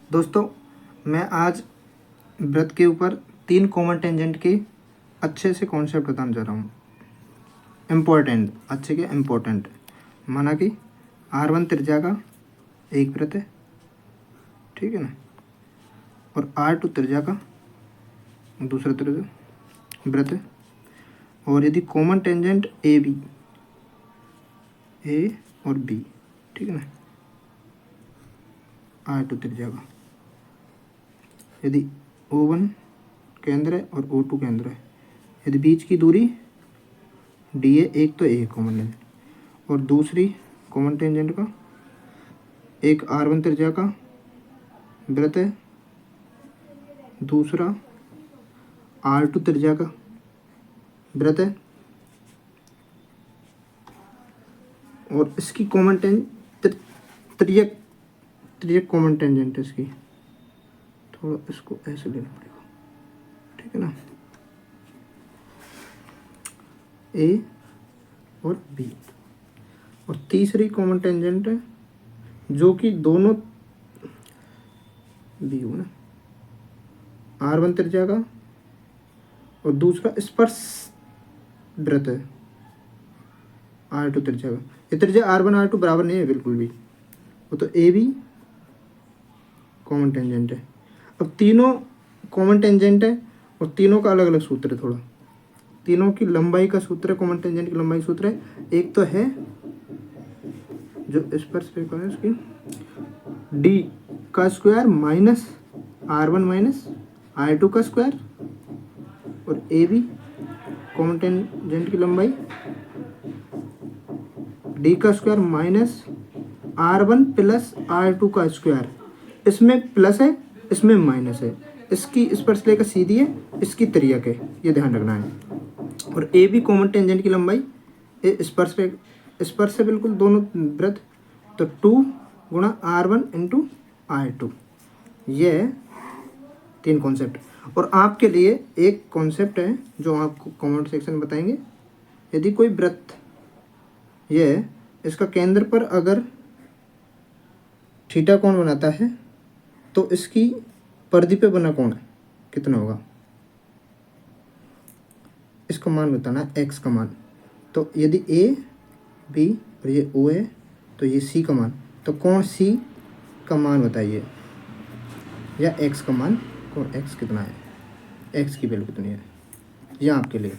दोस्तों, मैं आज वृत्त के ऊपर 3 कॉमन टेंजेंट के अच्छे से कॉन्सेप्ट बताने जा रहा हूँ। इम्पोर्टेंट, अच्छे के इम्पोर्टेंट। माना कि R1 त्रिज्या का एक वृत्त है, ठीक है ना, और R2 त्रिज्या का दूसरा त्रिज्या वृत्त है। और यदि कॉमन टेंजेंट ए और बी, ठीक है ना, R2 त्रिज्या का, यदि O1 केंद्र है और O2 केंद्र है, यदि बीच की दूरी D है, एक तो ए कॉमन टेंजेंट और दूसरी कॉमन टेंजेंट का एक R1 त्रिज्या का वृत्त है, दूसरा R2 त्रिज्या का वृत्त है, और इसकी कॉमन त्रिज्यक कॉमन टेंजेंट है इसकी। थोड़ा इसको ऐसे लेना पड़ेगा, ठीक है ना, ए और बी। और तीसरी कॉमन टेंजेंट है जो कि दोनों बी हो ना, R1 त्रिज्या का और दूसरा स्पर्श वृत्त है R2 त्रिज्या का। ये त्रिज्या R1 R2 बराबर नहीं है बिल्कुल भी, वो तो ए बी कॉमन टेंजेंट है। अब तीनों कॉमन टेंजेंट है और तीनों का अलग अलग सूत्र है। थोड़ा तीनों की लंबाई का सूत्र है, कॉमन टेंजेंट की लंबाई सूत्र है। एक तो है जो स्पर्श रेखा है उसकी डी का square minus R1 minus R2 का स्क्वायर, और ए बी कॉमन टेंजेंट की लंबाई डी का square minus R1 plus R2 का स्क्वायर। इसमें प्लस है, इसमें माइनस है। इसकी स्पर्श रेखा सीधी है, इसकी त्रिज्यक है, ये ध्यान रखना है। और ए बी कॉमन टेंजेंट की लंबाई स्पर्श से बिल्कुल दोनों वृत्त, तो 2 गुणा R1 इंटू R2। ये 3 कॉन्सेप्ट। और आपके लिए एक कॉन्सेप्ट है जो आपको कमेंट सेक्शन में बताएंगे। यदि कोई वृत्त ये इसका केंद्र पर अगर थीटा कोण बनाता है तो इसकी परिधि पे बना कोण कितना होगा, इसका मान बताना है, एक्स का मान। तो यदि ए बी और ये ओ है तो ये सी का मान, तो कोण सी का मान बताइए, या एक्स का मान, कोण एक्स कितना है, एक्स की वैल्यू कितनी है, यह आपके लिए।